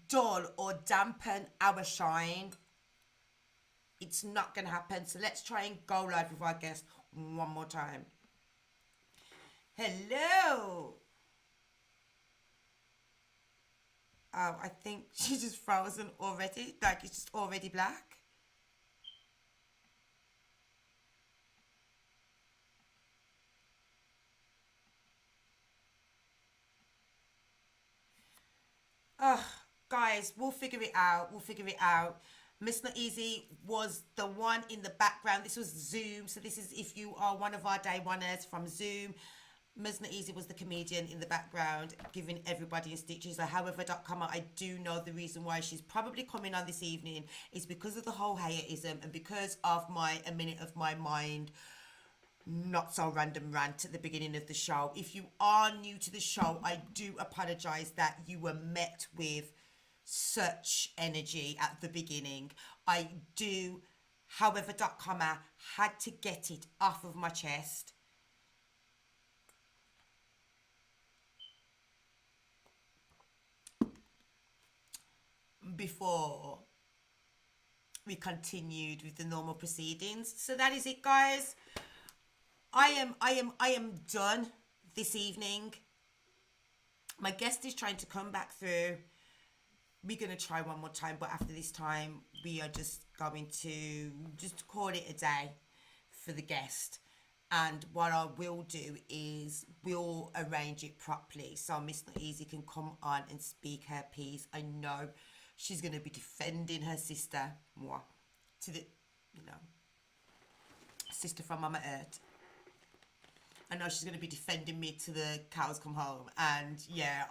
dull or dampen our shine. It's not going to happen. So let's try and go live with our guest one more time. Hello. Oh, I think she's just frozen already. Like it's just already black. Ugh, guys, we'll figure it out. We'll figure it out. Miss Not Easy was the one in the background. This was Zoom. So this is if you are one of our day oneers from Zoom. Miss Not Easy was the comedian in the background giving everybody in stitches. However.com, I do know the reason why she's probably coming on this evening is because of the whole hateism and because of a minute of my mind not so random rant at the beginning of the show. If you are new to the show, I do apologize that you were met with such energy at the beginning. I do, however.com, had to get it off of my chest. Before we continued with the normal proceedings. So that is it, guys. I am done this evening. My guest is trying to come back through. We're going to try one more time, but after this time, we are just going to just call it a day for the guest. And what I will do is we'll arrange it properly so Miss Not Easy can come on and speak her piece. I know she's going to be defending her sister more to the, sister from Mama Earth. I know she's going to be defending me to the cows come home. And yeah,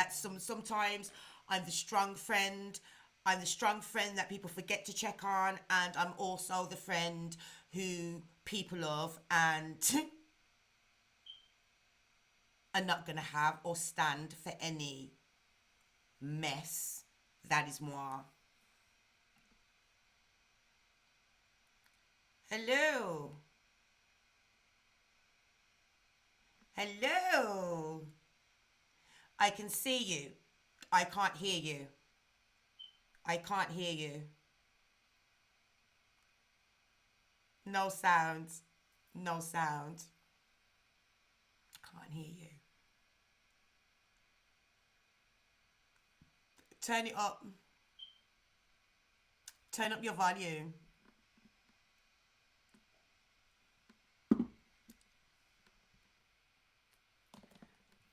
sometimes I'm the strong friend. I'm the strong friend that people forget to check on. And I'm also the friend who people love and are not going to have or stand for any mess. That is moi. Hello. Hello. I can see you. I can't hear you. I can't hear you. No sounds. No sound. Can't hear you. Turn it up. Turn up your volume.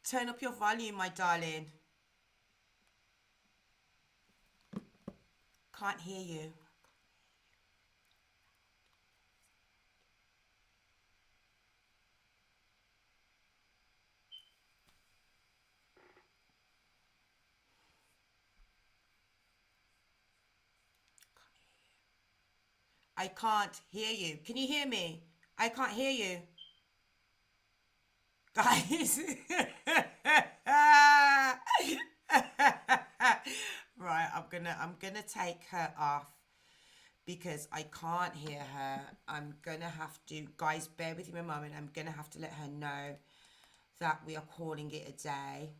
Turn up your volume, my darling. Can't hear you. I can't hear you. Can you hear me? I can't hear you. Guys. Right, I'm gonna take her off because I can't hear her. I'm gonna have to, guys, bear with me a moment. I'm gonna have to let her know that we are calling it a day.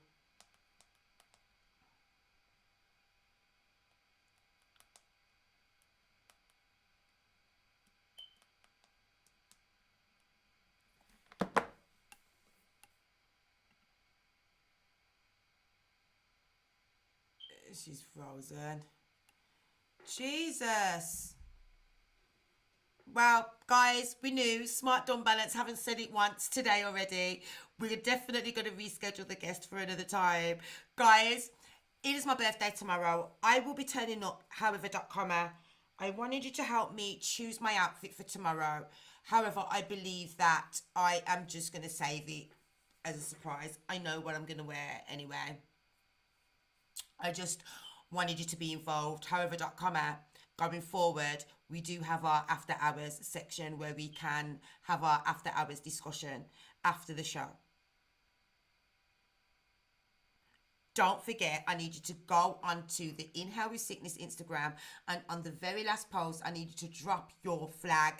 She's frozen. Jesus. Well, guys, we knew Smart Dumb Balance, haven't said it once today already. We're definitely going to reschedule the guest for another time. Guys, it is my birthday tomorrow. I will be turning up, however.com. I wanted you to help me choose my outfit for tomorrow. However, I believe that I am just going to save it as a surprise. I know what I'm going to wear anyway. I just wanted you to be involved. However.com, going forward, we do have our after hours section where we can have our after hours discussion after the show. Don't forget, I need you to go onto the Inhale with Sic'Nis Instagram, and on the very last post, I need you to drop your flag.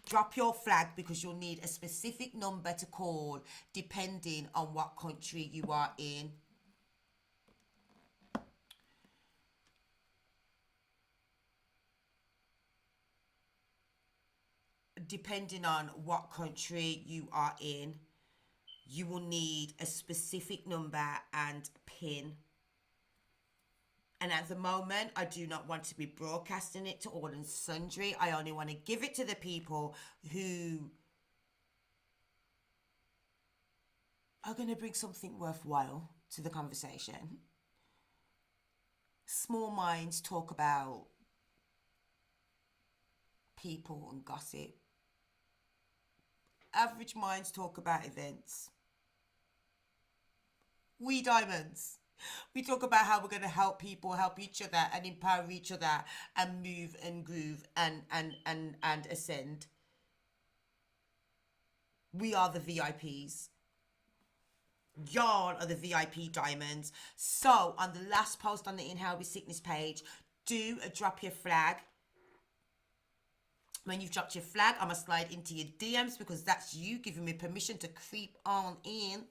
Drop your flag because you'll need a specific number to call depending on what country you are in. Depending on what country you are in, you will need a specific number and PIN. And at the moment, I do not want to be broadcasting it to all and sundry. I only want to give it to the people who are going to bring something worthwhile to the conversation. Small minds talk about people and gossip. Average minds talk about events. We Diamondz, we talk about how we're going to help people, help each other and empower each other and move and groove and ascend. We are the VIPs. Y'all are the VIP Diamondz. So on the last post on the Inhale with Sic'Nis page, do drop your flag. When you've dropped your flag, I'm going to slide into your DMs because that's you giving me permission to creep on in.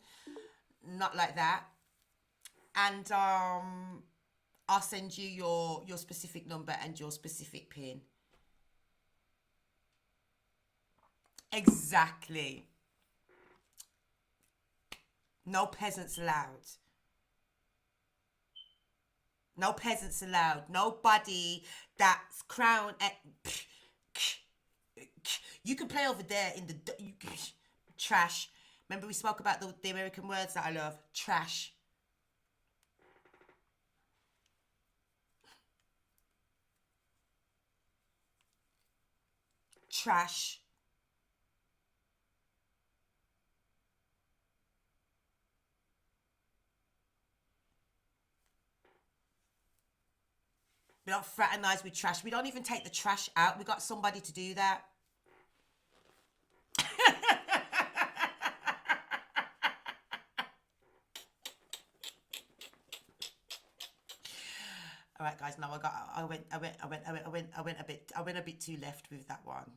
Not like that. And I'll send you your specific number and your specific PIN. Exactly. No peasants allowed. No peasants allowed. Nobody that's crown at... You can play over there in the trash. Remember we spoke about the American words that I love? Trash. Trash. We don't fraternize with trash. We don't even take the trash out. We got somebody to do that. All right, guys. Now I went a bit too left with that one.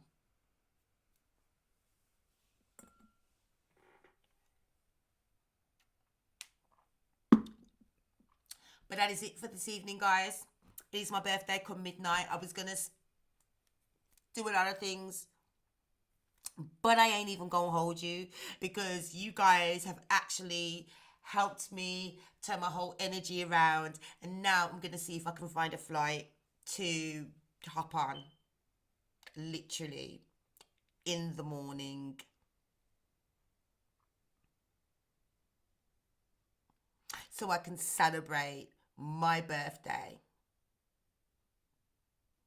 But that is it for this evening, guys. It is my birthday come midnight. I was going to do a lot of things, but I ain't even going to hold you because you guys have actually helped me turn my whole energy around. And now I'm going to see if I can find a flight to hop on literally in the morning. So I can celebrate my birthday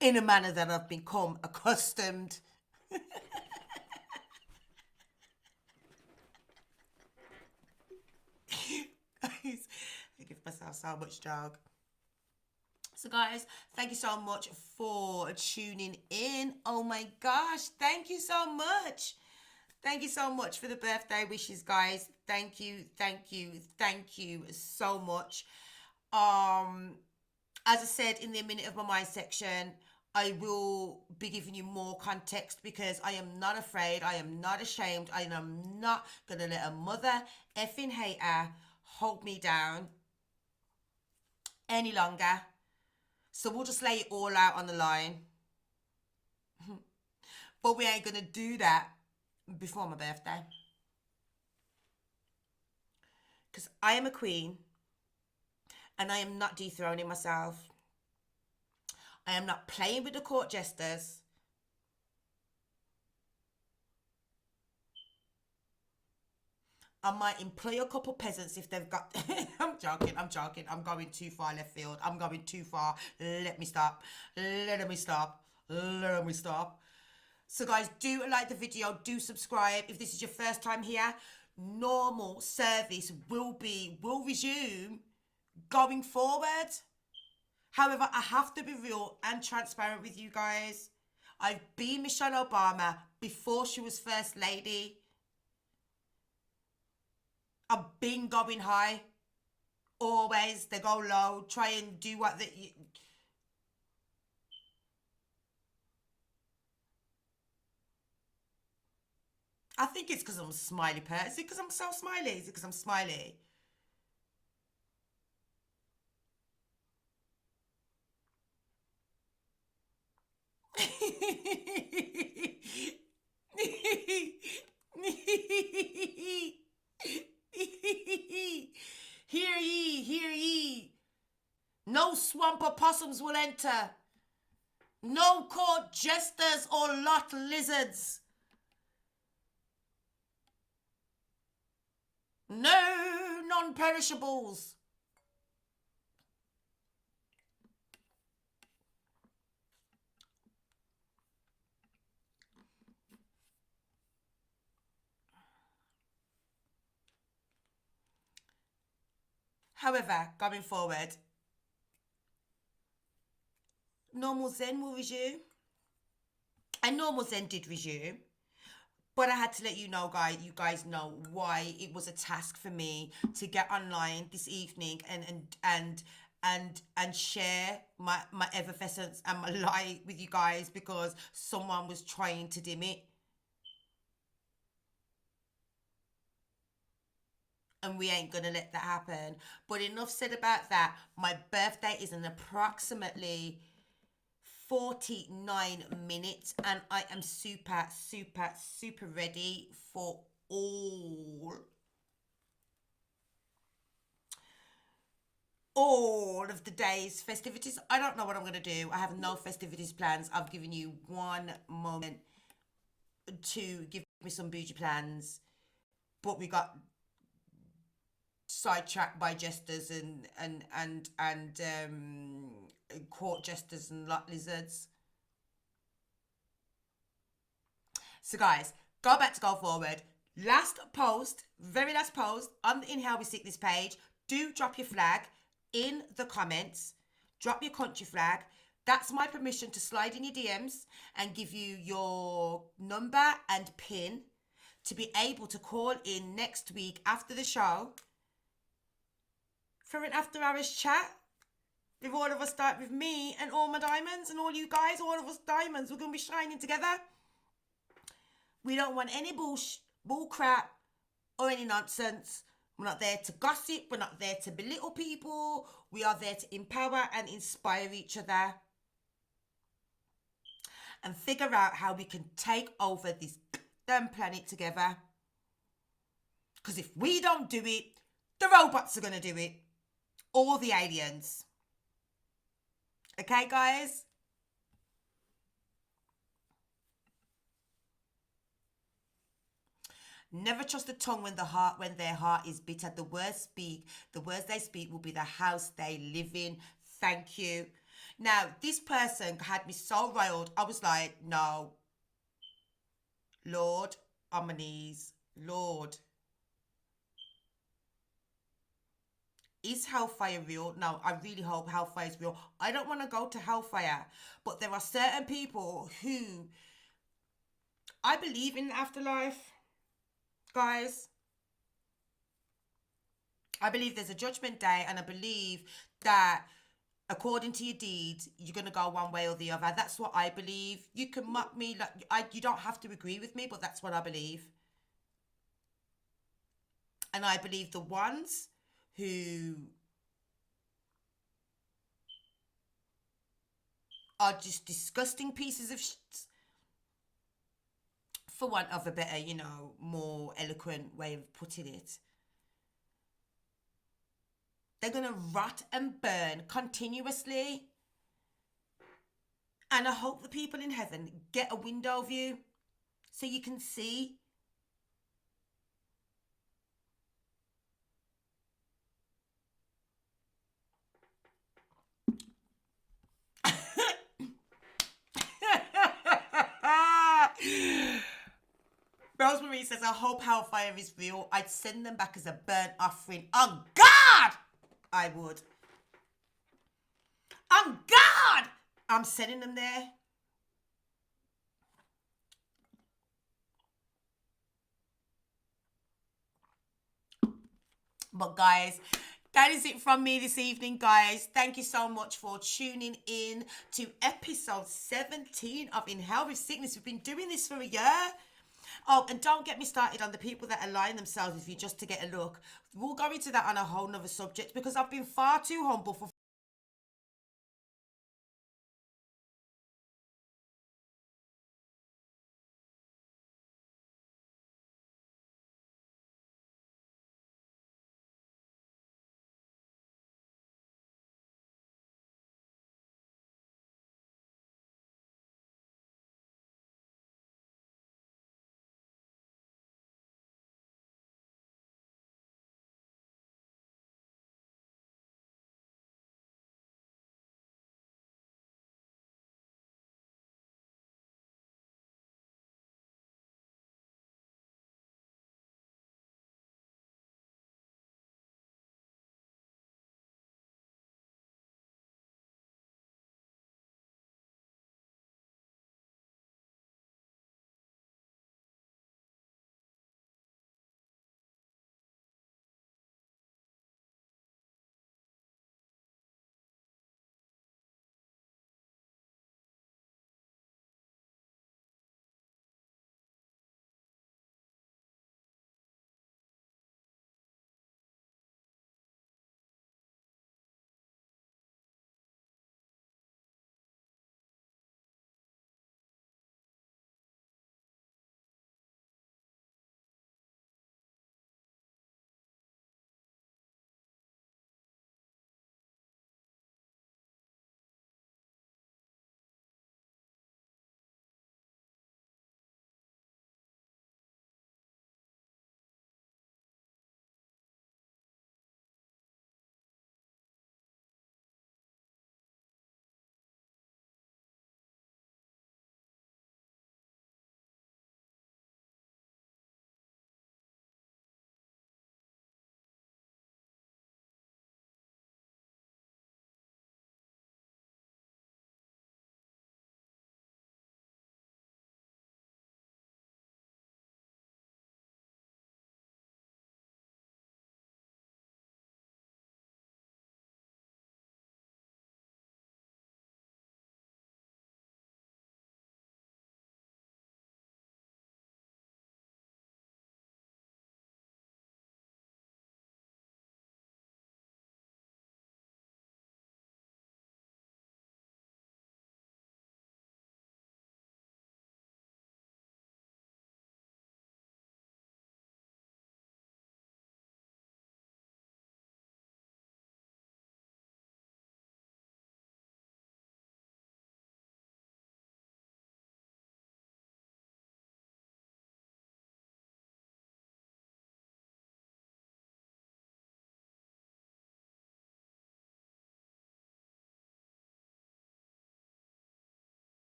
in a manner that I've become accustomed. Guys, I give myself so much jog. So guys, thank you so much for tuning in. Oh my gosh, thank you so much. Thank you so much for the birthday wishes, guys. Thank you, thank you, thank you so much. As I said in the Minute of My Mind section, I will be giving you more context because I am not afraid, I am not ashamed, I am not going to let a mother effing hater hold me down any longer. So we'll just lay it all out on the line. But we ain't going to do that before my birthday. Because I am a queen and I am not dethroning myself. I am not playing with the court jesters. I might employ a couple peasants if they've got... I'm joking. I'm going too far left field. I'm going too far. Let me stop. So guys, do like the video. Do subscribe. If this is your first time here, normal service will resume going forward. However, I have to be real and transparent with you guys. I've been Michelle Obama before she was First Lady. I've been going high. Always. They go low. Try and do what they... I think it's because I'm a smiley person. Is it because I'm so smiley? Is it because I'm smiley? Hear ye, hear ye. No swamp opossums will enter. No court jesters or lot lizards. No non-perishables. However, going forward, normal Zen will resume. And normal Zen did resume. But I had to let you know, you guys know why it was a task for me to get online this evening and share my effervescence and my light with you guys because someone was trying to dim it. And we ain't gonna let that happen. But enough said about that. My birthday is in approximately 49 minutes and I am super ready for all of the day's festivities. I don't know what I'm going to do. I have no festivities plans. I've given you one moment to give me some bougie plans, but we got sidetracked by jesters and court jesters and lot lizards. So guys, go back to go forward. Last post, very last post on the Inhale with Sic'Nis page. Do drop your flag in the comments. Drop your country flag. That's my permission to slide in your DMs and give you your number and pin to be able to call in next week after the show for an after hours chat. If all of us start with me and all my diamonds and all you guys, all of us diamonds, we're going to be shining together. We don't want any bull crap or any nonsense. We're not there to gossip. We're not there to belittle people. We are there to empower and inspire each other. And figure out how we can take over this damn planet together. Because if we don't do it, the robots are going to do it. Or the aliens. Okay, guys? Never trust the tongue when their heart is bitter. The words they speak will be the house they live in. Thank you. Now, this person had me so riled. I was like, no. Lord, on my knees. Lord. Is hellfire real? No, I really hope hellfire is real. I don't want to go to hellfire. But there are certain people who... I believe in the afterlife. guys. I believe there's a judgment day, and I believe that according to your deeds, you're going to go one way or the other. That's what I believe. You can mock me, you don't have to agree with me, but that's what I believe. And I believe the ones who are just disgusting pieces of shit, for want of a better, more eloquent way of putting it, they're going to rot and burn continuously. And I hope the people in heaven get a window view so you can see. Rosemary says, I hope hellfire is real. I'd send them back as a burnt offering. On God! I would. On God! I'm sending them there. But guys, that is it from me this evening, guys. Thank you so much for tuning in to episode 17 of In Hell with Sic'Nis. We've been doing this for a year. Oh, and don't get me started on the people that align themselves with you just to get a look. We'll go into that on a whole nother subject, because I've been far too humble for